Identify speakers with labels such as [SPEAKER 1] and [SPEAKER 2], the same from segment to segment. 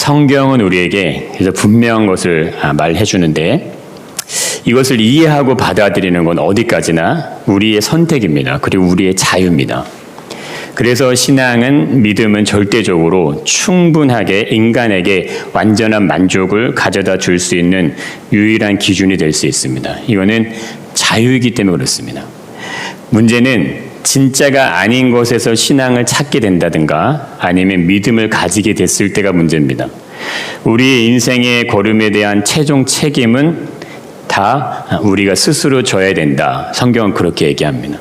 [SPEAKER 1] 성경은 우리에게 그래서 분명한 것을 말해 주는데 이것을 이해하고 받아들이는 건 어디까지나 우리의 선택입니다. 그리고 우리의 자유입니다. 그래서 신앙은, 믿음은 절대적으로 충분하게 인간에게 완전한 만족을 가져다 줄 수 있는 유일한 기준이 될 수 있습니다. 이거는 자유이기 때문에 그렇습니다. 문제는 진짜가 아닌 것에서 신앙을 찾게 된다든가 아니면 믿음을 가지게 됐을 때가 문제입니다. 우리의 인생의 걸음에 대한 최종 책임은 다 우리가 스스로 져야 된다. 성경은 그렇게 얘기합니다.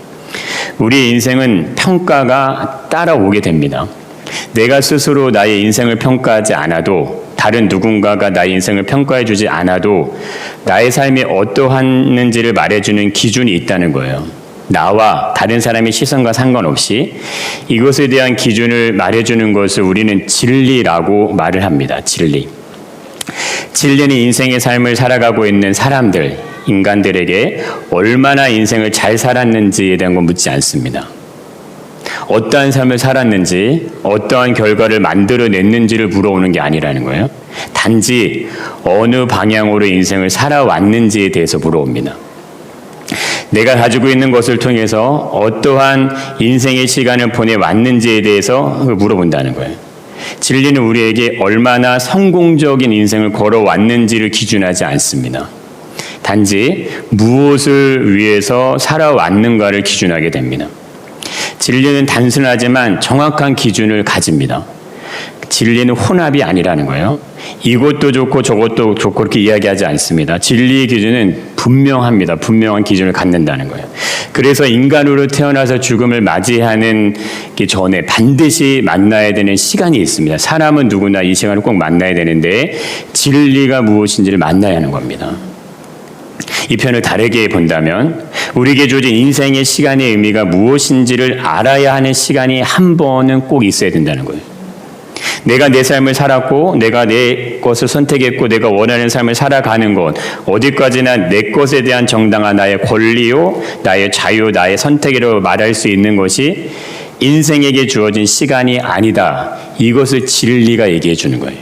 [SPEAKER 1] 우리의 인생은 평가가 따라오게 됩니다. 내가 스스로 나의 인생을 평가하지 않아도, 다른 누군가가 나의 인생을 평가해 주지 않아도 나의 삶이 어떠했는지를 말해주는 기준이 있다는 거예요. 나와 다른 사람의 시선과 상관없이 이것에 대한 기준을 말해주는 것을 우리는 진리라고 말을 합니다. 진리. 진리는 인생의 삶을 살아가고 있는 사람들, 인간들에게 얼마나 인생을 잘 살았는지에 대한 건 묻지 않습니다. 어떠한 삶을 살았는지, 어떠한 결과를 만들어냈는지를 물어오는 게 아니라는 거예요. 단지 어느 방향으로 인생을 살아왔는지에 대해서 물어옵니다. 내가 가지고 있는 것을 통해서 어떠한 인생의 시간을 보내왔는지에 대해서 물어본다는 거예요. 진리는 우리에게 얼마나 성공적인 인생을 걸어왔는지를 기준하지 않습니다. 단지 무엇을 위해서 살아왔는가를 기준하게 됩니다. 진리는 단순하지만 정확한 기준을 가집니다. 진리는 혼합이 아니라는 거예요. 이것도 좋고 저것도 좋고 그렇게 이야기하지 않습니다. 진리의 기준은 분명합니다. 분명한 기준을 갖는다는 거예요. 그래서 인간으로 태어나서 죽음을 맞이하는 전에 반드시 만나야 되는 시간이 있습니다. 사람은 누구나 이 시간을 꼭 만나야 되는데 진리가 무엇인지를 만나야 하는 겁니다. 이 편을 다르게 본다면 우리에게 주어진 인생의 시간의 의미가 무엇인지를 알아야 하는 시간이 한 번은 꼭 있어야 된다는 거예요. 내가 내 삶을 살았고 내가 내 것을 선택했고 내가 원하는 삶을 살아가는 것, 어디까지나 내 것에 대한 정당한 나의 권리요, 나의 자유, 나의 선택이라고 말할 수 있는 것이 인생에게 주어진 시간이 아니다. 이것을 진리가 얘기해 주는 거예요.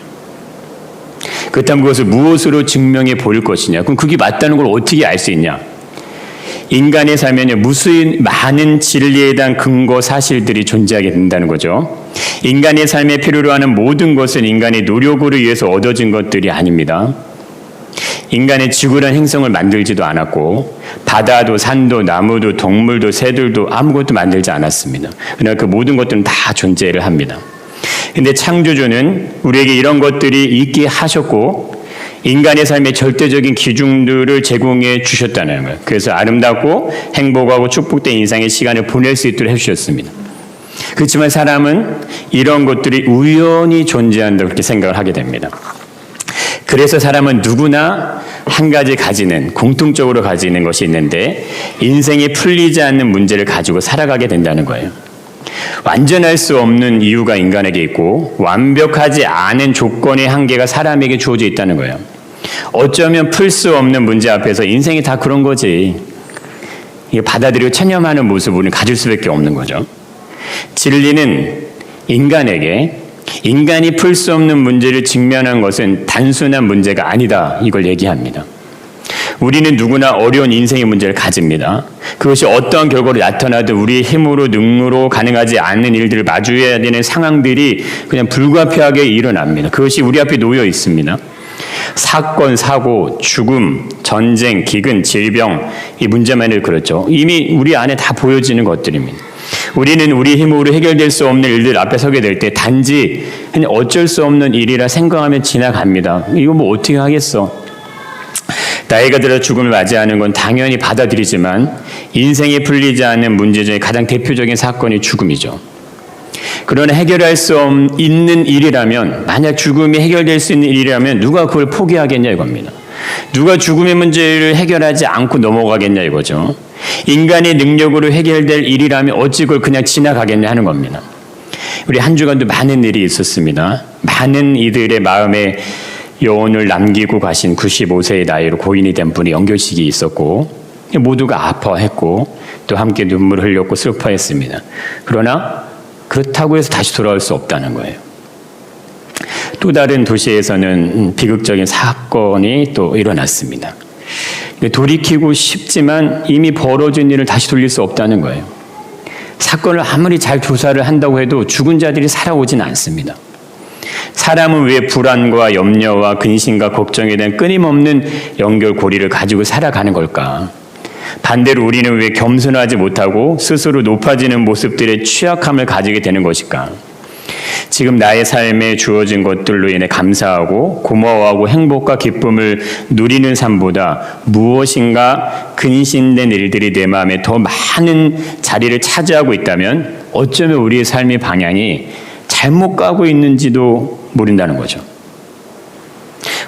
[SPEAKER 1] 그렇다면 그것을 무엇으로 증명해 보일 것이냐? 그럼 그게 맞다는 걸 어떻게 알 수 있냐? 인간의 삶에는 무수히 많은 진리에 대한 근거 사실들이 존재하게 된다는 거죠. 인간의 삶에 필요로 하는 모든 것은 인간의 노력으로 위해서 얻어진 것들이 아닙니다. 인간의 지구란 행성을 만들지도 않았고 바다도 산도 나무도 동물도 새들도 아무것도 만들지 않았습니다. 그러나 그 모든 것들은 다 존재를 합니다. 근데 창조주는 우리에게 이런 것들이 있게 하셨고 인간의 삶의 절대적인 기준들을 제공해 주셨다는 거예요. 그래서 아름답고 행복하고 축복된 인생의 시간을 보낼 수 있도록 해주셨습니다. 그렇지만 사람은 이런 것들이 우연히 존재한다 그렇게 생각을 하게 됩니다. 그래서 사람은 누구나 한 가지 가지는, 공통적으로 가지는 것이 있는데 인생이 풀리지 않는 문제를 가지고 살아가게 된다는 거예요. 완전할 수 없는 이유가 인간에게 있고 완벽하지 않은 조건의 한계가 사람에게 주어져 있다는 거예요. 어쩌면 풀 수 없는 문제 앞에서 인생이 다 그런 거지. 이게 받아들이고 체념하는 모습을 우리는 가질 수밖에 없는 거죠. 진리는 인간에게 인간이 풀 수 없는 문제를 직면한 것은 단순한 문제가 아니다. 이걸 얘기합니다. 우리는 누구나 어려운 인생의 문제를 가집니다. 그것이 어떠한 결과로 나타나도 우리의 힘으로 능으로 가능하지 않는 일들을 마주해야 되는 상황들이 그냥 불가피하게 일어납니다. 그것이 우리 앞에 놓여 있습니다. 사건, 사고, 죽음, 전쟁, 기근, 질병, 이 문제만을 그렇죠. 이미 우리 안에 다 보여지는 것들입니다. 우리는 우리 힘으로 해결될 수 없는 일들 앞에 서게 될 때 단지 그냥 어쩔 수 없는 일이라 생각하며 지나갑니다. 이거 뭐 어떻게 하겠어? 나이가 들어 죽음을 맞이하는 건 당연히 받아들이지만 인생에 풀리지 않는 문제 중에 가장 대표적인 사건이 죽음이죠. 그러나 해결할 수 있는 일이라면, 만약 죽음이 해결될 수 있는 일이라면 누가 그걸 포기하겠냐 이겁니다. 누가 죽음의 문제를 해결하지 않고 넘어가겠냐 이거죠. 인간의 능력으로 해결될 일이라면 어찌 그걸 그냥 지나가겠냐 하는 겁니다. 우리 한 주간도 많은 일이 있었습니다. 많은 이들의 마음에 여운을 남기고 가신 95세의 나이로 고인이 된 분의 영결식이 있었고 모두가 아파했고 또 함께 눈물을 흘렸고 슬퍼했습니다. 그러나 그렇다고 해서 다시 돌아올 수 없다는 거예요. 또 다른 도시에서는 비극적인 사건이 또 일어났습니다. 돌이키고 싶지만 이미 벌어진 일을 다시 돌릴 수 없다는 거예요. 사건을 아무리 잘 조사를 한다고 해도 죽은 자들이 살아오진 않습니다. 사람은 왜 불안과 염려와 근심과 걱정에 대한 끊임없는 연결고리를 가지고 살아가는 걸까? 반대로 우리는 왜 겸손하지 못하고 스스로 높아지는 모습들의 취약함을 가지게 되는 것일까? 지금 나의 삶에 주어진 것들로 인해 감사하고 고마워하고 행복과 기쁨을 누리는 삶보다 무엇인가 근심된 일들이 내 마음에 더 많은 자리를 차지하고 있다면 어쩌면 우리의 삶의 방향이 잘못 가고 있는지도 모른다는 거죠.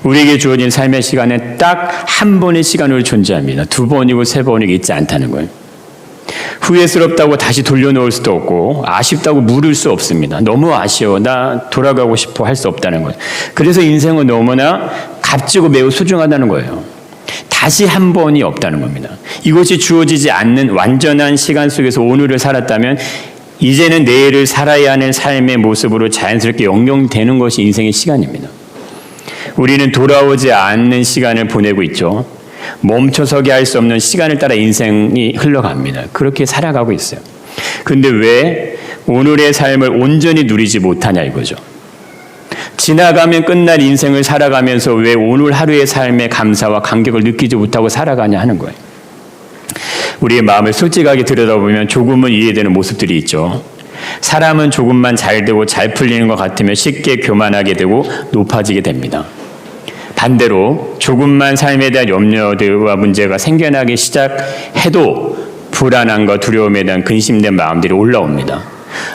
[SPEAKER 1] 우리에게 주어진 삶의 시간은 딱 한 번의 시간으로 존재합니다. 2번이고 3번이고 있지 않다는 거예요. 후회스럽다고 다시 돌려놓을 수도 없고 아쉽다고 물을 수 없습니다. 너무 아쉬워, 나 돌아가고 싶어 할 수 없다는 거예요. 그래서 인생은 너무나 값지고 매우 소중하다는 거예요. 다시 한 번이 없다는 겁니다. 이것이 주어지지 않는 완전한 시간 속에서 오늘을 살았다면 이제는 내일을 살아야 하는 삶의 모습으로 자연스럽게 연결되는 것이 인생의 시간입니다. 우리는 돌아오지 않는 시간을 보내고 있죠. 멈춰서게 할 수 없는 시간을 따라 인생이 흘러갑니다. 그렇게 살아가고 있어요. 근데 왜 오늘의 삶을 온전히 누리지 못하냐 이거죠. 지나가면 끝날 인생을 살아가면서 왜 오늘 하루의 삶의 감사와 감격을 느끼지 못하고 살아가냐 하는 거예요. 우리의 마음을 솔직하게 들여다보면 조금은 이해되는 모습들이 있죠. 사람은 조금만 잘 되고 잘 풀리는 것 같으면 쉽게 교만하게 되고 높아지게 됩니다. 반대로 조금만 삶에 대한 염려와 문제가 생겨나기 시작해도 불안함과 두려움에 대한 근심된 마음들이 올라옵니다.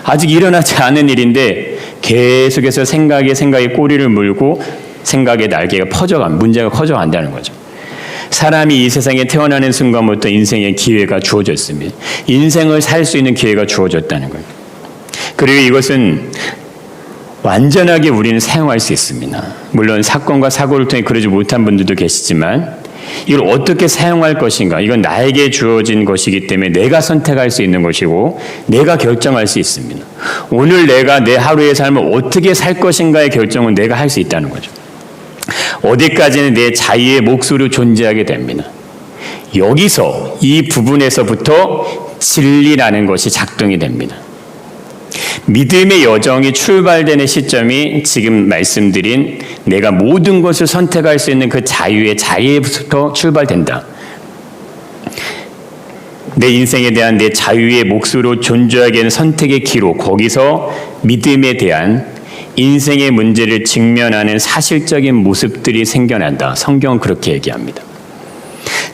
[SPEAKER 1] 아직 일어나지 않은 일인데 계속해서 생각에 꼬리를 물고 생각의 날개가 문제가 커져간다는 거죠. 사람이 이 세상에 태어나는 순간부터 인생의 기회가 주어졌습니다. 인생을 살 수 있는 기회가 주어졌다는 거예요. 그리고 이것은 완전하게 우리는 사용할 수 있습니다. 물론 사건과 사고를 통해 그러지 못한 분들도 계시지만 이걸 어떻게 사용할 것인가, 이건 나에게 주어진 것이기 때문에 내가 선택할 수 있는 것이고 내가 결정할 수 있습니다. 오늘 내가 내 하루의 삶을 어떻게 살 것인가의 결정은 내가 할 수 있다는 거죠. 어디까지는 내 자유의 몫으로 존재하게 됩니다. 여기서 이 부분에서부터 진리라는 것이 작동이 됩니다. 믿음의 여정이 출발되는 시점이 지금 말씀드린 내가 모든 것을 선택할 수 있는 그 자유에부터 출발된다. 내 인생에 대한 내 자유의 몫으로 존재하게 하는 선택의 기로, 거기서 믿음에 대한 인생의 문제를 직면하는 사실적인 모습들이 생겨난다. 성경은 그렇게 얘기합니다.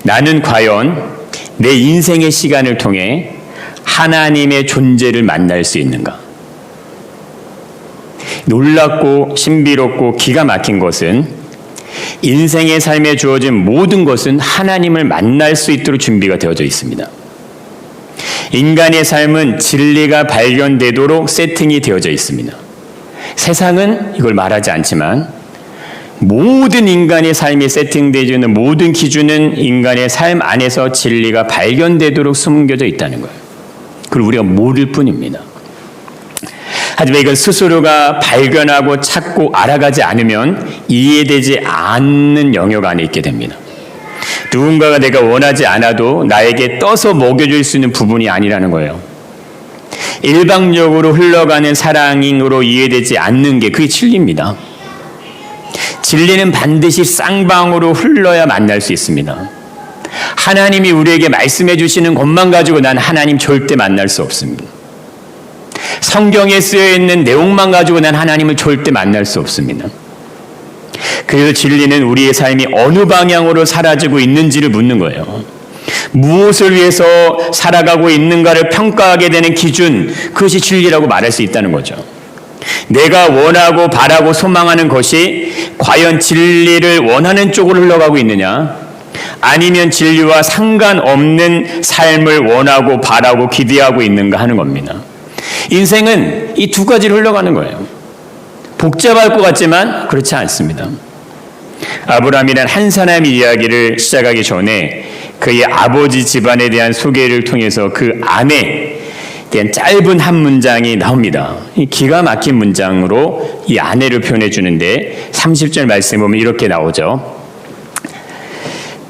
[SPEAKER 1] 나는 과연 내 인생의 시간을 통해 하나님의 존재를 만날 수 있는가? 놀랍고 신비롭고 기가 막힌 것은 인생의 삶에 주어진 모든 것은 하나님을 만날 수 있도록 준비가 되어져 있습니다. 인간의 삶은 진리가 발견되도록 세팅이 되어져 있습니다. 세상은 이걸 말하지 않지만 모든 인간의 삶이 세팅되어 있는 모든 기준은 인간의 삶 안에서 진리가 발견되도록 숨겨져 있다는 거예요. 그걸 우리가 모를 뿐입니다. 하지만 이건 스스로가 발견하고 찾고 알아가지 않으면 이해되지 않는 영역 안에 있게 됩니다. 누군가가 내가 원하지 않아도 나에게 떠서 먹여줄 수 있는 부분이 아니라는 거예요. 일방적으로 흘러가는 사랑으로 이해되지 않는 게 그게 진리입니다. 진리는 반드시 쌍방으로 흘러야 만날 수 있습니다. 하나님이 우리에게 말씀해 주시는 것만 가지고 난 하나님 절대 만날 수 없습니다. 성경에 쓰여 있는 내용만 가지고 난 하나님을 절대 만날 수 없습니다. 그래서 진리는 우리의 삶이 어느 방향으로 사라지고 있는지를 묻는 거예요. 무엇을 위해서 살아가고 있는가를 평가하게 되는 기준, 그것이 진리라고 말할 수 있다는 거죠. 내가 원하고 바라고 소망하는 것이 과연 진리를 원하는 쪽으로 흘러가고 있느냐, 아니면 진리와 상관없는 삶을 원하고 바라고 기대하고 있는가 하는 겁니다. 인생은 이 두 가지로 흘러가는 거예요. 복잡할 것 같지만 그렇지 않습니다. 아브라함이란 한 사람의 이야기를 시작하기 전에 그의 아버지 집안에 대한 소개를 통해서 그 안에 대한 짧은 한 문장이 나옵니다. 이 기가 막힌 문장으로 이 아내를 표현해 주는데 30절 말씀 보면 이렇게 나오죠.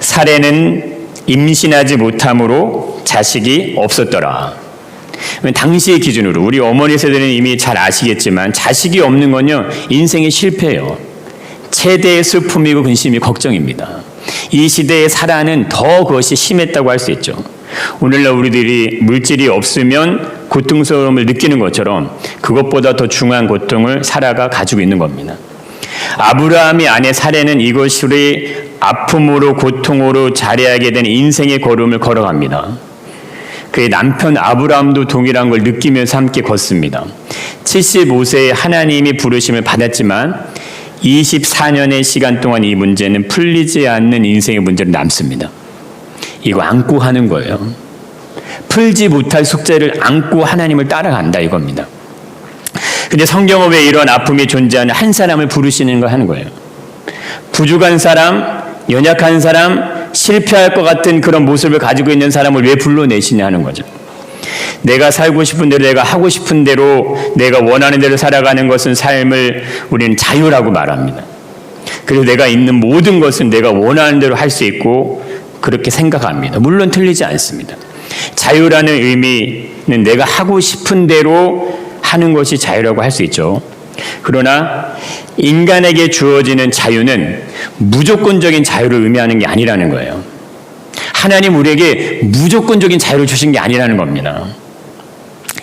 [SPEAKER 1] 사례는 임신하지 못함으로 자식이 없었더라. 당시의 기준으로 우리 어머니 세대는 이미 잘 아시겠지만 자식이 없는 건요 인생의 실패예요. 최대의 슬픔이고 근심이 걱정입니다. 이 시대의 사라는 더 그것이 심했다고 할 수 있죠. 오늘날 우리들이 물질이 없으면 고통스러움을 느끼는 것처럼 그것보다 더 중요한 고통을 사라가 가지고 있는 겁니다. 아브라함이 아내 사례는 이것으로 아픔으로 고통으로 자리하게 된 인생의 걸음을 걸어갑니다. 그의 남편 아브라함도 동일한 걸 느끼면서 함께 걷습니다. 75세에 하나님이 부르심을 받았지만 24년의 시간 동안 이 문제는 풀리지 않는 인생의 문제로 남습니다. 이거 안고 하는 거예요. 풀지 못할 숙제를 안고 하나님을 따라간다 이겁니다. 근데 성경은 왜 이런 아픔이 존재하는 한 사람을 부르시는 걸 하는 거예요? 부족한 사람, 연약한 사람, 실패할 것 같은 그런 모습을 가지고 있는 사람을 왜 불러내시냐 하는 거죠. 내가 살고 싶은 대로, 내가 하고 싶은 대로, 내가 원하는 대로 살아가는 것은 삶을 우리는 자유라고 말합니다. 그래서 내가 있는 모든 것은 내가 원하는 대로 할 수 있고 그렇게 생각합니다. 물론 틀리지 않습니다. 자유라는 의미는 내가 하고 싶은 대로 하는 것이 자유라고 할 수 있죠. 그러나 인간에게 주어지는 자유는 무조건적인 자유를 의미하는 게 아니라는 거예요. 하나님 우리에게 무조건적인 자유를 주신 게 아니라는 겁니다.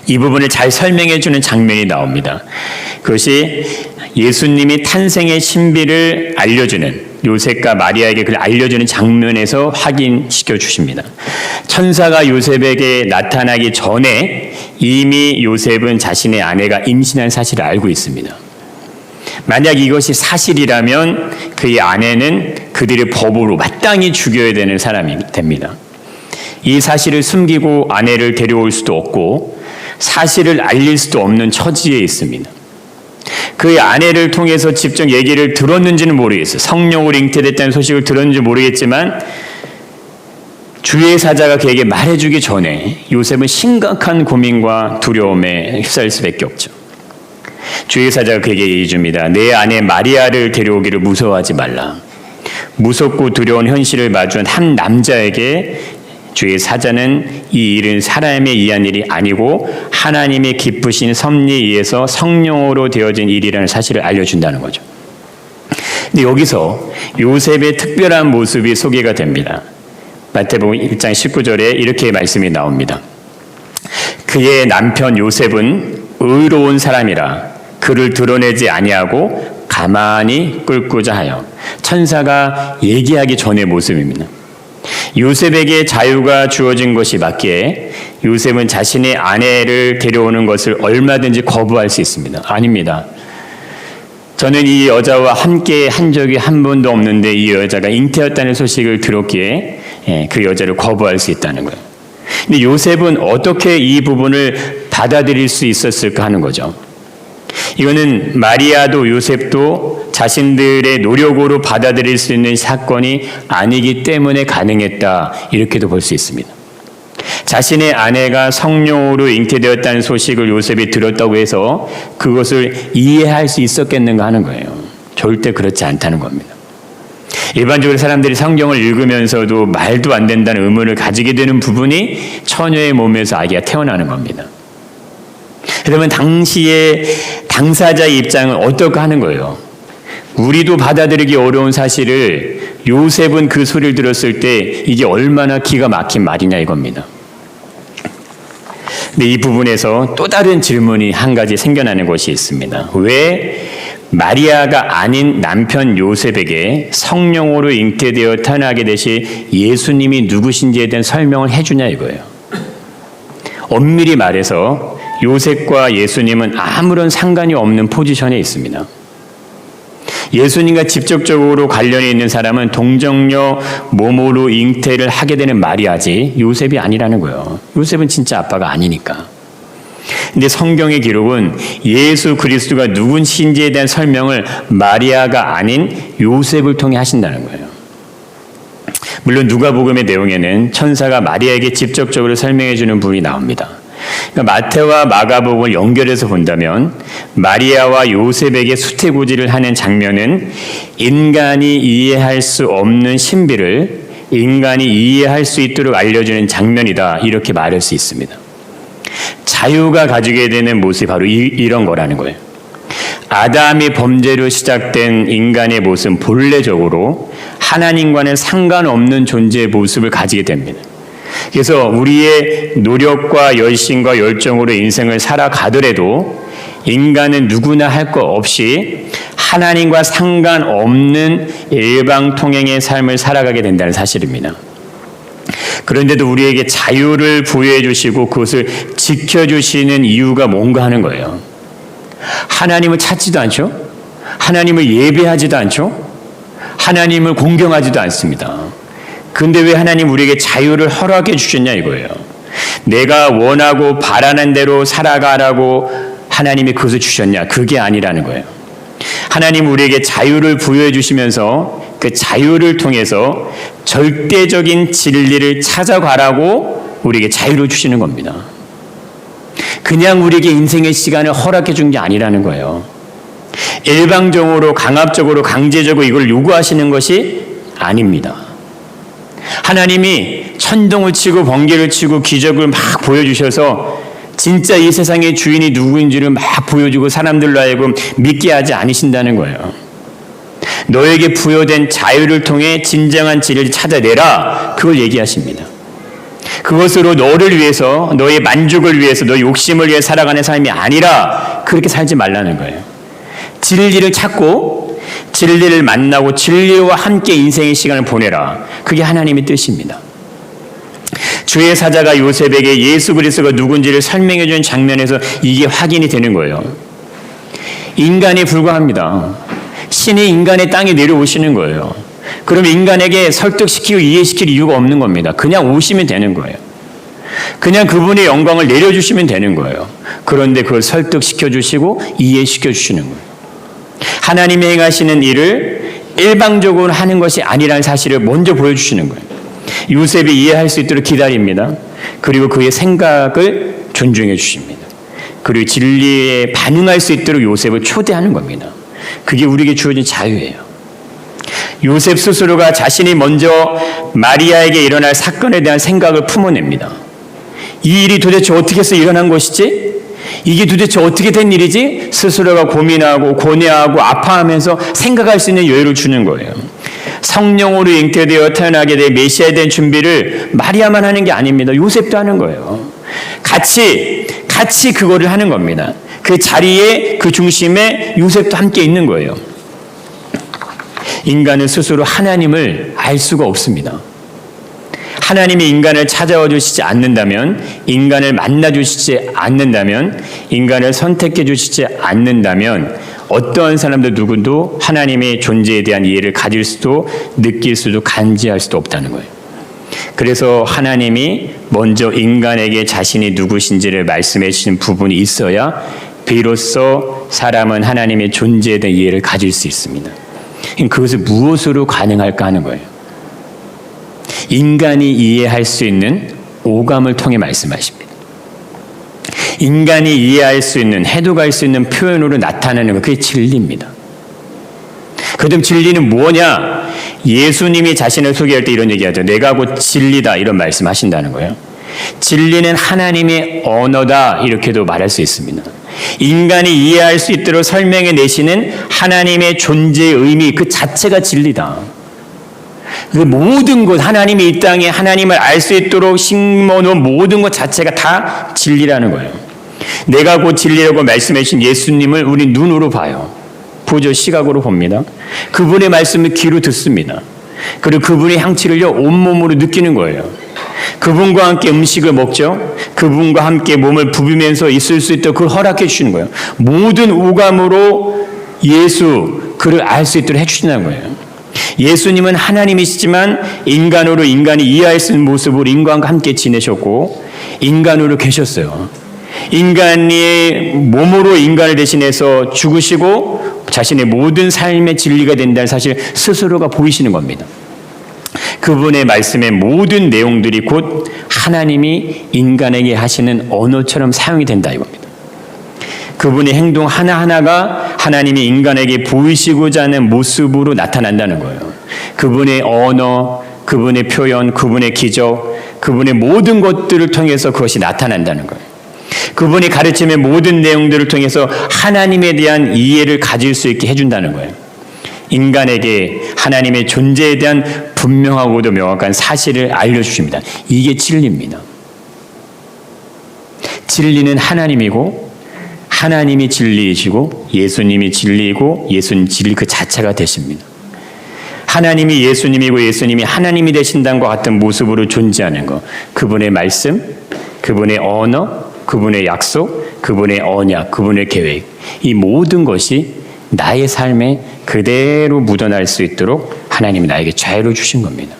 [SPEAKER 1] 이 부분을 잘 설명해 주는 장면이 나옵니다. 그것이 예수님이 탄생의 신비를 알려주는 요셉과 마리아에게 그걸 알려주는 장면에서 확인시켜 주십니다. 천사가 요셉에게 나타나기 전에 이미 요셉은 자신의 아내가 임신한 사실을 알고 있습니다. 만약 이것이 사실이라면 그의 아내는 그들의 법으로 마땅히 죽여야 되는 사람이 됩니다. 이 사실을 숨기고 아내를 데려올 수도 없고 사실을 알릴 수도 없는 처지에 있습니다. 그의 아내를 통해서 직접 얘기를 들었는지는 모르겠어요. 성령으로 잉태됐다는 소식을 들었는지 모르겠지만 주의 사자가 그에게 말해주기 전에 요셉은 심각한 고민과 두려움에 휩싸일 수밖에 없죠. 주의 사자가 그에게 얘기해 줍니다. 내 아내 마리아를 데려오기를 무서워하지 말라. 무섭고 두려운 현실을 마주한 한 남자에게 주의 사자는 이 일은 사람에 의한 일이 아니고 하나님의 기쁘신 섭리에 의해서 성령으로 되어진 일이라는 사실을 알려준다는 거죠. 근데 여기서 요셉의 특별한 모습이 소개가 됩니다. 마태복음 1장 19절에 이렇게 말씀이 나옵니다. 그의 남편 요셉은 의로운 사람이라 그를 드러내지 아니하고 가만히 꿀고자 하여. 천사가 얘기하기 전의 모습입니다. 요셉에게 자유가 주어진 것이 맞기에 요셉은 자신의 아내를 데려오는 것을 얼마든지 거부할 수 있습니다. 아닙니다. 저는 이 여자와 함께 한 적이 한 번도 없는데 이 여자가 잉태였다는 소식을 들었기에 그 여자를 거부할 수 있다는 거예요. 근데 요셉은 어떻게 이 부분을 받아들일 수 있었을까 하는 거죠. 이거는 마리아도 요셉도 자신들의 노력으로 받아들일 수 있는 사건이 아니기 때문에 가능했다, 이렇게도 볼 수 있습니다. 자신의 아내가 성령으로 잉태되었다는 소식을 요셉이 들었다고 해서 그것을 이해할 수 있었겠는가 하는 거예요. 절대 그렇지 않다는 겁니다. 일반적으로 사람들이 성경을 읽으면서도 말도 안 된다는 의문을 가지게 되는 부분이 처녀의 몸에서 아기가 태어나는 겁니다. 그러면 당시의 당사자의 입장은 어떨까 하는 거예요. 우리도 받아들이기 어려운 사실을 요셉은 그 소리를 들었을 때 이게 얼마나 기가 막힌 말이냐 이겁니다. 근데 이 부분에서 또 다른 질문이 한 가지 생겨나는 것이 있습니다. 왜 마리아가 아닌 남편 요셉에게 성령으로 잉태되어 태어나게 되신 예수님이 누구신지에 대한 설명을 해주냐 이거예요. 엄밀히 말해서 요셉과 예수님은 아무런 상관이 없는 포지션에 있습니다. 예수님과 직접적으로 관련이 있는 사람은 동정녀 몸으로 잉태를 하게 되는 마리아지 요셉이 아니라는 거예요. 요셉은 진짜 아빠가 아니니까. 근데 성경의 기록은 예수 그리스도가 누구신지에 대한 설명을 마리아가 아닌 요셉을 통해 하신다는 거예요. 물론 누가복음의 내용에는 천사가 마리아에게 직접적으로 설명해 주는 부분이 나옵니다. 그러니까 마태와 마가복음을 연결해서 본다면 마리아와 요셉에게 수태고지를 하는 장면은 인간이 이해할 수 없는 신비를 인간이 이해할 수 있도록 알려주는 장면이다, 이렇게 말할 수 있습니다. 자유가 가지게 되는 모습이 바로 이런 거라는 거예요. 아담이 범죄로 시작된 인간의 모습은 본래적으로 하나님과는 상관없는 존재의 모습을 가지게 됩니다. 그래서 우리의 노력과 열심과 열정으로 인생을 살아가더라도 인간은 누구나 할 것 없이 하나님과 상관없는 일방통행의 삶을 살아가게 된다는 사실입니다. 그런데도 우리에게 자유를 부여해 주시고 그것을 지켜주시는 이유가 뭔가 하는 거예요. 하나님을 찾지도 않죠. 하나님을 예배하지도 않죠. 하나님을 공경하지도 않습니다. 근데 왜 하나님 우리에게 자유를 허락해 주셨냐 이거예요. 내가 원하고 바라는 대로 살아가라고 하나님이 그것을 주셨냐? 그게 아니라는 거예요. 하나님 우리에게 자유를 부여해 주시면서 그 자유를 통해서 절대적인 진리를 찾아가라고 우리에게 자유를 주시는 겁니다. 그냥 우리에게 인생의 시간을 허락해 준 게 아니라는 거예요. 일방적으로 강압적으로 강제적으로 이걸 요구하시는 것이 아닙니다. 하나님이 천둥을 치고 번개를 치고 기적을 막 보여주셔서 진짜 이 세상의 주인이 누구인지를 막 보여주고 사람들로 하여금 믿게 하지 않으신다는 거예요. 너에게 부여된 자유를 통해 진정한 진리를 찾아내라, 그걸 얘기하십니다. 그것으로 너를 위해서, 너의 만족을 위해서, 너의 욕심을 위해 살아가는 삶이 아니라 그렇게 살지 말라는 거예요. 진리를 찾고 진리를 만나고 진리와 함께 인생의 시간을 보내라. 그게 하나님의 뜻입니다. 주의 사자가 요셉에게 예수 그리스도가 누군지를 설명해 주는 장면에서 이게 확인이 되는 거예요. 인간에 불과합니다. 신이 인간의 땅에 내려오시는 거예요. 그럼 인간에게 설득시키고 이해시킬 이유가 없는 겁니다. 그냥 오시면 되는 거예요. 그냥 그분의 영광을 내려주시면 되는 거예요. 그런데 그걸 설득시켜 주시고 이해시켜 주시는 거예요. 하나님이 행하시는 일을 일방적으로 하는 것이 아니라는 사실을 먼저 보여주시는 거예요. 요셉이 이해할 수 있도록 기다립니다. 그리고 그의 생각을 존중해 주십니다. 그리고 진리에 반응할 수 있도록 요셉을 초대하는 겁니다. 그게 우리에게 주어진 자유예요. 요셉 스스로가 자신이 먼저 마리아에게 일어날 사건에 대한 생각을 품어냅니다. 이 일이 도대체 어떻게 해서 일어난 것이지? 이게 도대체 어떻게 된 일이지? 스스로가 고민하고 고뇌하고 아파하면서 생각할 수 있는 여유를 주는 거예요. 성령으로 잉태되어 태어나게 될 메시아에 대한 준비를 마리아만 하는 게 아닙니다. 요셉도 하는 거예요. 같이 그거를 하는 겁니다. 그 자리에 그 중심에 요셉도 함께 있는 거예요. 인간은 스스로 하나님을 알 수가 없습니다. 하나님이 인간을 찾아와 주시지 않는다면, 인간을 만나 주시지 않는다면, 인간을 선택해 주시지 않는다면 어떠한 사람도 누구도 하나님의 존재에 대한 이해를 가질 수도 느낄 수도 간지할 수도 없다는 거예요. 그래서 하나님이 먼저 인간에게 자신이 누구신지를 말씀해 주시는 부분이 있어야 비로소 사람은 하나님의 존재에 대한 이해를 가질 수 있습니다. 그것을 무엇으로 가능할까 하는 거예요. 인간이 이해할 수 있는 오감을 통해 말씀하십니다. 인간이 이해할 수 있는, 해독할 수 있는 표현으로 나타나는 것, 그게 진리입니다. 그럼 진리는 뭐냐? 예수님이 자신을 소개할 때 이런 얘기하죠. 내가 곧 진리다, 이런 말씀하신다는 거예요. 진리는 하나님의 언어다, 이렇게도 말할 수 있습니다. 인간이 이해할 수 있도록 설명해 내시는 하나님의 존재의 의미 그 자체가 진리다. 그 모든 것, 하나님이 이 땅에 하나님을 알 수 있도록 심어놓은 모든 것 자체가 다 진리라는 거예요. 내가 곧 진리라고 말씀해 주신 예수님을 우리 눈으로 봐요. 보죠. 시각으로 봅니다. 그분의 말씀을 귀로 듣습니다. 그리고 그분의 향취를요 온몸으로 느끼는 거예요. 그분과 함께 음식을 먹죠. 그분과 함께 몸을 부비면서 있을 수 있도록 그걸 허락해 주시는 거예요. 모든 오감으로 예수, 그를 알 수 있도록 해주신다는 거예요. 예수님은 하나님이시지만 인간으로 인간이 이해할 수 있는 모습으로 인간과 함께 지내셨고 인간으로 계셨어요. 인간이 몸으로 인간을 대신해서 죽으시고 자신의 모든 삶의 진리가 된다는 사실 스스로가 보이시는 겁니다. 그분의 말씀의 모든 내용들이 곧 하나님이 인간에게 하시는 언어처럼 사용이 된다 이겁니다. 그분의 행동 하나하나가 하나님이 인간에게 보이시고자 하는 모습으로 나타난다는 거예요. 그분의 언어, 그분의 표현, 그분의 기적, 그분의 모든 것들을 통해서 그것이 나타난다는 거예요. 그분이 가르침의 모든 내용들을 통해서 하나님에 대한 이해를 가질 수 있게 해준다는 거예요. 인간에게 하나님의 존재에 대한 분명하고도 명확한 사실을 알려주십니다. 이게 진리입니다. 진리는 하나님이고 하나님이 진리이시고 예수님이 진리이고 예수님 진리 그 자체가 되십니다. 하나님이 예수님이고 예수님이 하나님이 되신다는 것 같은 모습으로 존재하는 것, 그분의 말씀, 그분의 언어, 그분의 약속, 그분의 언약, 그분의 계획, 이 모든 것이 나의 삶에 그대로 묻어날 수 있도록 하나님이 나에게 자유를 주신 겁니다.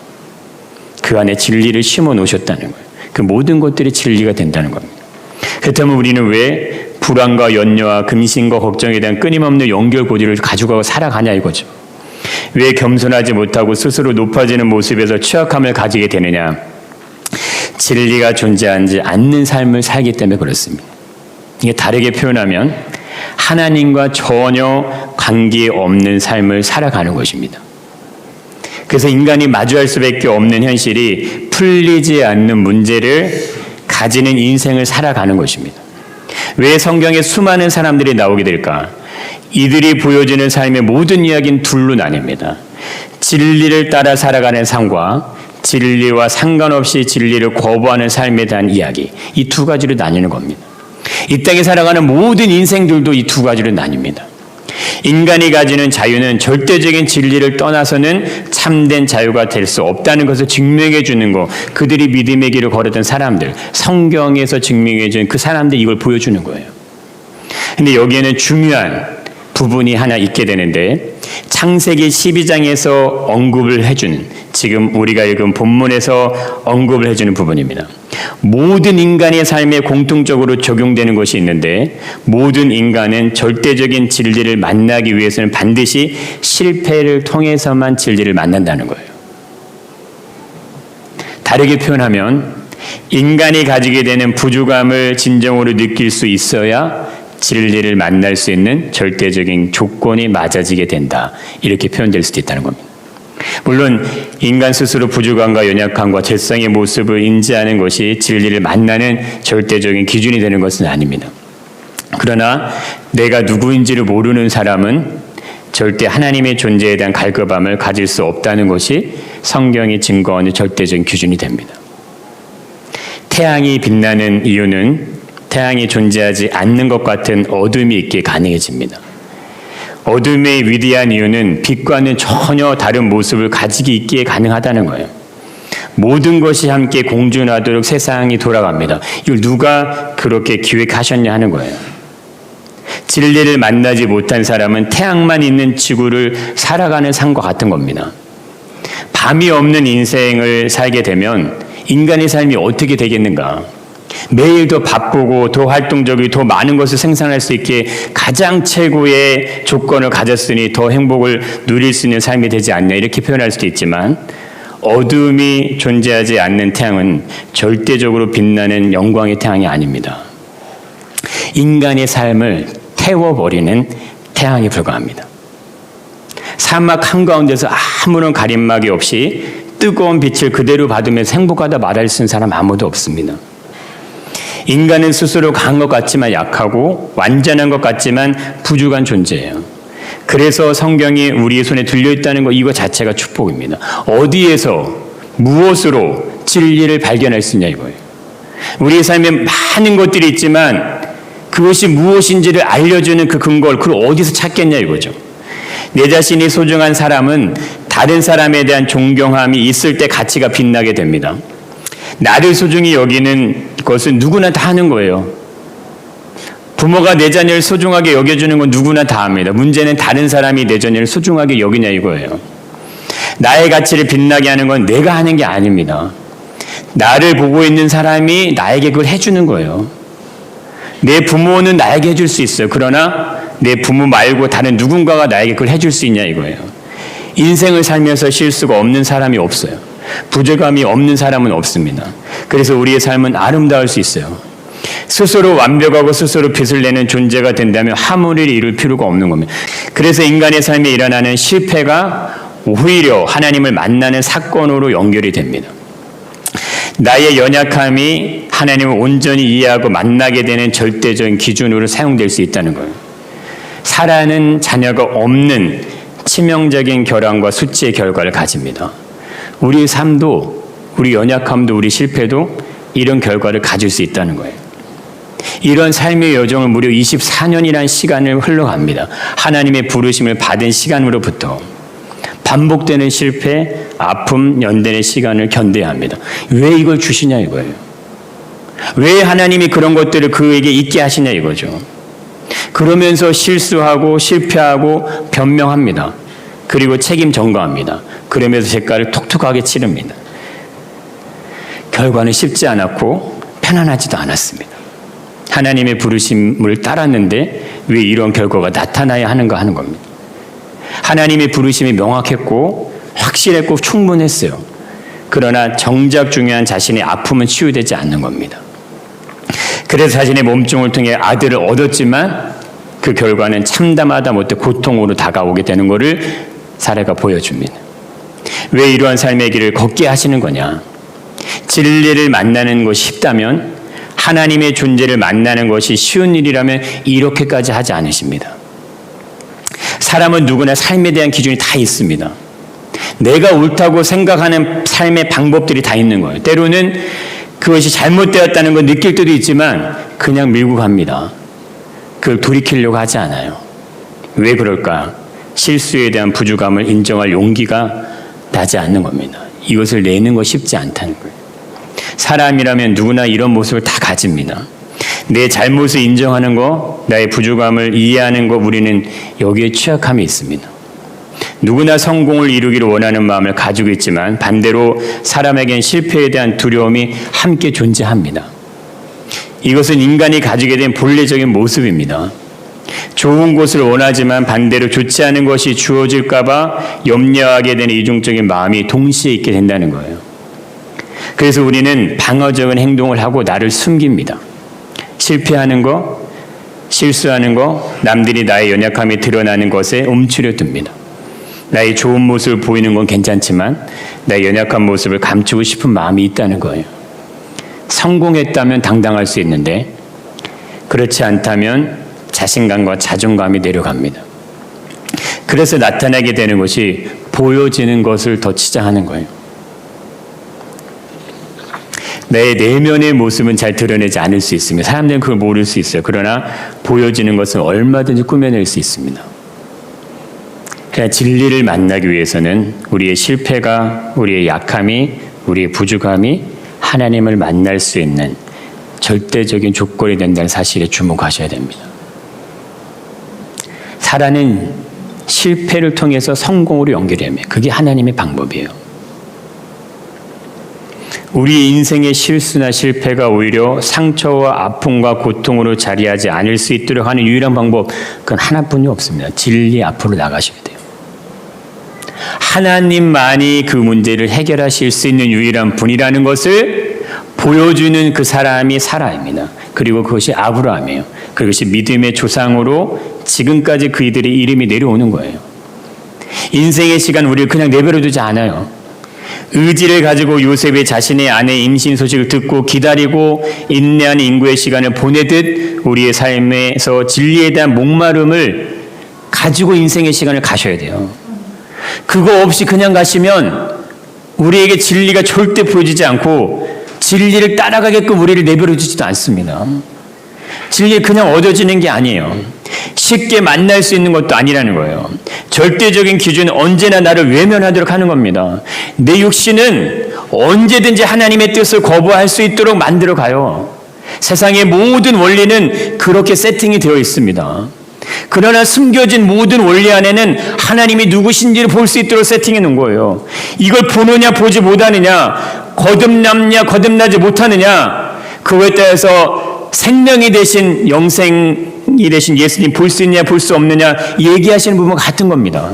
[SPEAKER 1] 그 안에 진리를 심어 놓으셨다는 거예요. 그 모든 것들이 진리가 된다는 겁니다. 그렇다면 우리는 왜 불안과 연려와 근심과 걱정에 대한 끊임없는 연결고리를 가지고 살아가냐 이거죠. 왜 겸손하지 못하고 스스로 높아지는 모습에서 취약함을 가지게 되느냐? 진리가 존재하지 않는 삶을 살기 때문에 그렇습니다. 이게 다르게 표현하면 하나님과 전혀 관계없는 삶을 살아가는 것입니다. 그래서 인간이 마주할 수밖에 없는 현실이 풀리지 않는 문제를 가지는 인생을 살아가는 것입니다. 왜 성경에 수많은 사람들이 나오게 될까? 이들이 보여주는 삶의 모든 이야기는 둘로 나뉩니다. 진리를 따라 살아가는 삶과 진리와 상관없이 진리를 거부하는 삶에 대한 이야기, 이 두 가지로 나뉘는 겁니다. 이 땅에 살아가는 모든 인생들도 이 두 가지로 나뉩니다. 인간이 가지는 자유는 절대적인 진리를 떠나서는 참된 자유가 될 수 없다는 것을 증명해 주는 것, 그들이 믿음의 길을 걸었던 사람들, 성경에서 증명해 준 그 사람들이 이걸 보여주는 거예요. 근데 여기에는 중요한 부분이 하나 있게 되는데, 창세기 12장에서 언급을 해주는, 지금 우리가 읽은 본문에서 언급을 해주는 부분입니다. 모든 인간의 삶에 공통적으로 적용되는 것이 있는데, 모든 인간은 절대적인 진리를 만나기 위해서는 반드시 실패를 통해서만 진리를 만난다는 거예요. 다르게 표현하면 인간이 가지게 되는 부족함을 진정으로 느낄 수 있어야 진리를 만날 수 있는 절대적인 조건이 맞아지게 된다, 이렇게 표현될 수도 있다는 겁니다. 물론 인간 스스로 부족함과 연약함과 죄성의 모습을 인지하는 것이 진리를 만나는 절대적인 기준이 되는 것은 아닙니다. 그러나 내가 누구인지를 모르는 사람은 절대 하나님의 존재에 대한 갈급함을 가질 수 없다는 것이 성경이 증거하는 절대적인 기준이 됩니다. 태양이 빛나는 이유는 태양이 존재하지 않는 것 같은 어둠이 있기에 가능해집니다. 어둠의 위대한 이유는 빛과는 전혀 다른 모습을 가지고 있기에 가능하다는 거예요. 모든 것이 함께 공존하도록 세상이 돌아갑니다. 이걸 누가 그렇게 기획하셨냐 하는 거예요. 진리를 만나지 못한 사람은 태양만 있는 지구를 살아가는 삶과 같은 겁니다. 밤이 없는 인생을 살게 되면 인간의 삶이 어떻게 되겠는가? 매일 더 바쁘고 더 활동적이고 더 많은 것을 생산할 수 있게 가장 최고의 조건을 가졌으니 더 행복을 누릴 수 있는 삶이 되지 않냐, 이렇게 표현할 수도 있지만, 어둠이 존재하지 않는 태양은 절대적으로 빛나는 영광의 태양이 아닙니다. 인간의 삶을 태워버리는 태양에 불과합니다. 사막 한가운데서 아무런 가림막이 없이 뜨거운 빛을 그대로 받으면서 행복하다 말할 수 있는 사람 아무도 없습니다. 인간은 스스로 강한 것 같지만 약하고 완전한 것 같지만 부족한 존재예요. 그래서 성경이 우리의 손에 들려있다는 것, 이거 자체가 축복입니다. 어디에서 무엇으로 진리를 발견할 수 있냐 이거예요. 우리의 삶에 많은 것들이 있지만 그것이 무엇인지를 알려주는 그 근거를 그걸 어디서 찾겠냐 이거죠. 내 자신이 소중한 사람은 다른 사람에 대한 존경함이 있을 때 가치가 빛나게 됩니다. 나를 소중히 여기는 것은 누구나 다 하는 거예요. 부모가 내 자녀를 소중하게 여겨주는 건 누구나 다 합니다. 문제는 다른 사람이 내 자녀를 소중하게 여기냐 이거예요. 나의 가치를 빛나게 하는 건 내가 하는 게 아닙니다. 나를 보고 있는 사람이 나에게 그걸 해주는 거예요. 내 부모는 나에게 해줄 수 있어요. 그러나 내 부모 말고 다른 누군가가 나에게 그걸 해줄 수 있냐 이거예요. 인생을 살면서 실수가 없는 사람이 없어요. 부족함이 없는 사람은 없습니다. 그래서 우리의 삶은 아름다울 수 있어요. 스스로 완벽하고 스스로 빛을 내는 존재가 된다면 화물을 이룰 필요가 없는 겁니다. 그래서 인간의 삶에 일어나는 실패가 오히려 하나님을 만나는 사건으로 연결이 됩니다. 나의 연약함이 하나님을 온전히 이해하고 만나게 되는 절대적인 기준으로 사용될 수 있다는 거예요. 사랑하는 자녀가 없는 치명적인 결함과 수치의 결과를 가집니다. 우리의 삶도, 우리 연약함도, 우리 실패도 이런 결과를 가질 수 있다는 거예요. 이런 삶의 여정을 무려 24년이라는 시간을 흘러갑니다. 하나님의 부르심을 받은 시간으로부터 반복되는 실패, 아픔, 연단의 시간을 견뎌야 합니다. 왜 이걸 주시냐 이거예요. 왜 하나님이 그런 것들을 그에게 있게 하시냐 이거죠. 그러면서 실수하고 실패하고 변명합니다. 그리고 책임 전가합니다. 그러면서 대가를 톡톡하게 치릅니다. 결과는 쉽지 않았고 편안하지도 않았습니다. 하나님의 부르심을 따랐는데 왜 이런 결과가 나타나야 하는가 하는 겁니다. 하나님의 부르심이 명확했고 확실했고 충분했어요. 그러나 정작 중요한 자신의 아픔은 치유되지 않는 겁니다. 그래서 자신의 몸종을 통해 아들을 얻었지만 그 결과는 참담하다 못해 고통으로 다가오게 되는 것을 사례가 보여줍니다. 왜 이러한 삶의 길을 걷게 하시는 거냐? 진리를 만나는 것이 쉽다면, 하나님의 존재를 만나는 것이 쉬운 일이라면 이렇게까지 하지 않으십니다. 사람은 누구나 삶에 대한 기준이 다 있습니다. 내가 옳다고 생각하는 삶의 방법들이 다 있는 거예요. 때로는 그것이 잘못되었다는 걸 느낄 때도 있지만 그냥 밀고 갑니다. 그걸 돌이키려고 하지 않아요. 왜 그럴까? 실수에 대한 부족함을 인정할 용기가 나지 않는 겁니다. 이것을 내는 거 쉽지 않다는 거예요. 사람이라면 누구나 이런 모습을 다 가집니다. 내 잘못을 인정하는 거, 나의 부족함을 이해하는 거, 우리는 여기에 취약함이 있습니다. 누구나 성공을 이루기를 원하는 마음을 가지고 있지만 반대로 사람에겐 실패에 대한 두려움이 함께 존재합니다. 이것은 인간이 가지게 된 본래적인 모습입니다. 좋은 것을 원하지만 반대로 좋지 않은 것이 주어질까 봐 염려하게 되는 이중적인 마음이 동시에 있게 된다는 거예요. 그래서 우리는 방어적인 행동을 하고 나를 숨깁니다. 실패하는 거, 실수하는 거, 남들이 나의 연약함이 드러나는 것에 움츠려 듭니다. 나의 좋은 모습을 보이는 건 괜찮지만 나의 연약한 모습을 감추고 싶은 마음이 있다는 거예요. 성공했다면 당당할 수 있는데 그렇지 않다면 자신감과 자존감이 내려갑니다. 그래서 나타나게 되는 것이 보여지는 것을 더 치장하는 거예요. 내 내면의 모습은 잘 드러내지 않을 수 있습니다. 사람들은 그걸 모를 수 있어요. 그러나 보여지는 것은 얼마든지 꾸며낼 수 있습니다. 그러나 진리를 만나기 위해서는 우리의 실패가, 우리의 약함이, 우리의 부족함이 하나님을 만날 수 있는 절대적인 조건이 된다는 사실에 주목하셔야 됩니다. 살아는 실패를 통해서 성공으로 연결합니다. 그게 하나님의 방법이에요. 우리 인생의 실수나 실패가 오히려 상처와 아픔과 고통으로 자리하지 않을 수 있도록 하는 유일한 방법, 그건 하나뿐이 없습니다. 진리 앞으로 나가셔야 돼요. 하나님만이 그 문제를 해결하실 수 있는 유일한 분이라는 것을 보여주는 그 사람이 사라입니다. 그리고 그것이 아브라함이에요. 그것이 믿음의 조상으로 지금까지 그이들의 이름이 내려오는 거예요. 인생의 시간 우리를 그냥 내버려두지 않아요. 의지를 가지고 요셉이 자신의 아내의 임신 소식을 듣고 기다리고 인내하는 인구의 시간을 보내듯 우리의 삶에서 진리에 대한 목마름을 가지고 인생의 시간을 가셔야 돼요. 그거 없이 그냥 가시면 우리에게 진리가 절대 보여지지 않고 진리를 따라가게끔 우리를 내버려두지도 않습니다. 진리를 그냥 얻어지는 게 아니에요. 쉽게 만날 수 있는 것도 아니라는 거예요. 절대적인 기준은 언제나 나를 외면하도록 하는 겁니다. 내 육신은 언제든지 하나님의 뜻을 거부할 수 있도록 만들어 가요. 세상의 모든 원리는 그렇게 세팅이 되어 있습니다. 그러나 숨겨진 모든 원리 안에는 하나님이 누구신지를 볼 수 있도록 세팅해 놓은 거예요. 이걸 보느냐 보지 못하느냐, 거듭남냐 거듭나지 못하느냐, 그거에 따라서 생명이 되신 영생이 되신 예수님 볼 수 있냐 볼 수 없느냐 얘기하시는 부분과 같은 겁니다.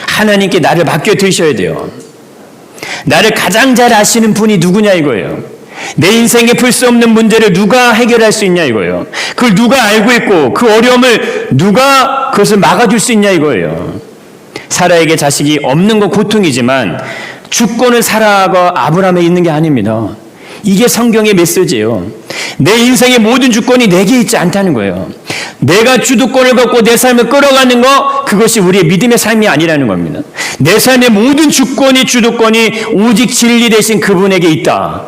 [SPEAKER 1] 하나님께 나를 맡겨 드셔야 돼요. 나를 가장 잘 아시는 분이 누구냐 이거예요. 내 인생에 풀 수 없는 문제를 누가 해결할 수 있냐 이거예요. 그걸 누가 알고 있고 그 어려움을 누가 그것을 막아줄 수 있냐 이거예요. 사라에게 자식이 없는 건 고통이지만 주권은 사라가 아브라함에 있는 게 아닙니다. 이게 성경의 메시지예요. 내 인생의 모든 주권이 내게 있지 않다는 거예요. 내가 주도권을 갖고 내 삶을 끌어가는 거, 그것이 우리의 믿음의 삶이 아니라는 겁니다. 내 삶의 모든 주권이, 주도권이 오직 진리 되신 그분에게 있다.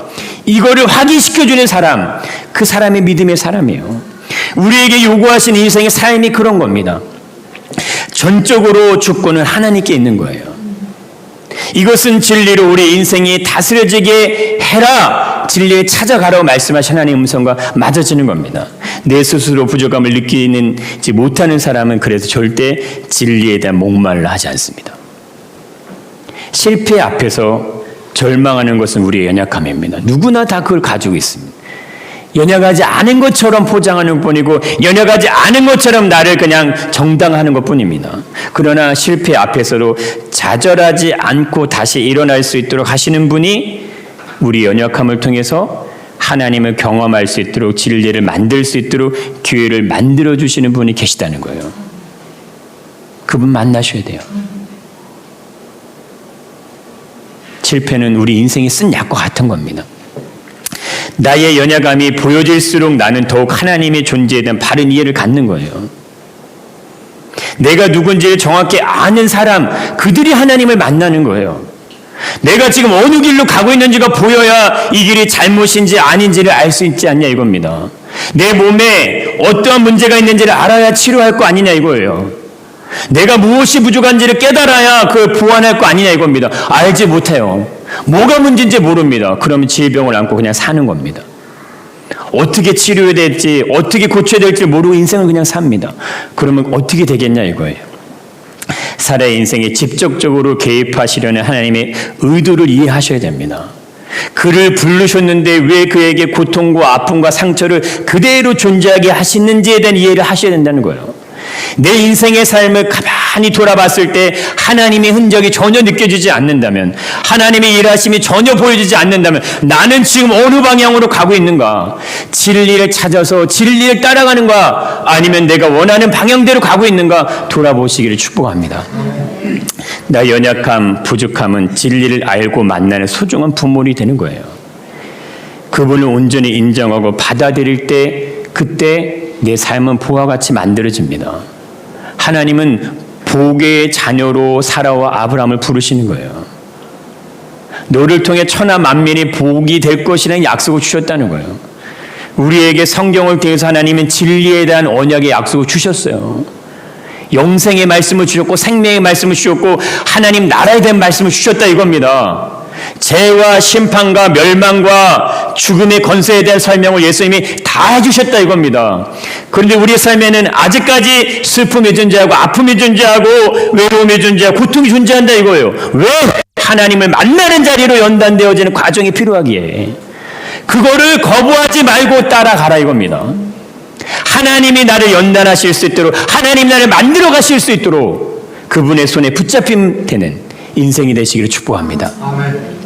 [SPEAKER 1] 이거를 확인시켜주는 사람, 그 사람이 믿음의 사람이에요. 우리에게 요구하신 인생의 삶이 그런 겁니다. 전적으로 주권은 하나님께 있는 거예요. 이것은 진리로 우리 인생이 다스려지게 해라, 진리에 찾아가라고 말씀하신 하나님의 음성과 맞아지는 겁니다. 내 스스로 부족함을 느끼지 못하는 사람은 그래서 절대 진리에 대한 목말라 하지 않습니다. 실패 앞에서 절망하는 것은 우리의 연약함입니다. 누구나 다 그걸 가지고 있습니다. 연약하지 않은 것처럼 포장하는 뿐이고 연약하지 않은 것처럼 나를 그냥 정당화하는 것뿐입니다. 그러나 실패 앞에서도 좌절하지 않고 다시 일어날 수 있도록 하시는 분이 우리 연약함을 통해서 하나님을 경험할 수 있도록 진리를 만들 수 있도록 기회를 만들어 주시는 분이 계시다는 거예요. 그분 만나셔야 돼요. 실패는 우리 인생이 쓴 약과 같은 겁니다. 나의 연약함이 보여질수록 나는 더욱 하나님의 존재에 대한 바른 이해를 갖는 거예요. 내가 누군지를 정확히 아는 사람, 그들이 하나님을 만나는 거예요. 내가 지금 어느 길로 가고 있는지가 보여야 이 길이 잘못인지 아닌지를 알 수 있지 않냐 이겁니다. 내 몸에 어떠한 문제가 있는지를 알아야 치료할 거 아니냐 이거예요. 내가 무엇이 부족한지를 깨달아야 그걸 보완할 거 아니냐 이겁니다. 알지 못해요. 뭐가 문제인지 모릅니다. 그러면 질병을 안고 그냥 사는 겁니다. 어떻게 치료해야 될지, 어떻게 고쳐야 될지 모르고 인생을 그냥 삽니다. 그러면 어떻게 되겠냐 이거예요. 사라의 인생에 직접적으로 개입하시려는 하나님의 의도를 이해하셔야 됩니다. 그를 부르셨는데 왜 그에게 고통과 아픔과 상처를 그대로 존재하게 하시는지에 대한 이해를 하셔야 된다는 거예요. 내 인생의 삶을 가만히 돌아봤을 때 하나님의 흔적이 전혀 느껴지지 않는다면, 하나님의 일하심이 전혀 보여지지 않는다면 나는 지금 어느 방향으로 가고 있는가? 진리를 찾아서 진리를 따라가는가? 아니면 내가 원하는 방향대로 가고 있는가? 돌아보시기를 축복합니다. 나의 연약함, 부족함은 진리를 알고 만나는 소중한 부모이 되는 거예요. 그분을 온전히 인정하고 받아들일 때, 그때 내 삶은 보와 같이 만들어집니다. 하나님은 복의 자녀로 사라와 아브라함을 부르시는 거예요. 너를 통해 천하 만민이 복이 될 것이라는 약속을 주셨다는 거예요. 우리에게 성경을 통해서 하나님은 진리에 대한 언약의 약속을 주셨어요. 영생의 말씀을 주셨고 생명의 말씀을 주셨고 하나님 나라에 대한 말씀을 주셨다 이겁니다. 죄와 심판과 멸망과 죽음의 권세에 대한 설명을 예수님이 다 해주셨다 이겁니다. 그런데 우리의 삶에는 아직까지 슬픔이 존재하고 아픔이 존재하고 외로움이 존재하고 고통이 존재한다 이거예요. 왜? 하나님을 만나는 자리로 연단되어지는 과정이 필요하기에 그거를 거부하지 말고 따라가라 이겁니다. 하나님이 나를 연단하실 수 있도록, 하나님 나를 만들어 가실 수 있도록 그분의 손에 붙잡힘 되는 인생이 되시기를 축복합니다.
[SPEAKER 2] 아멘.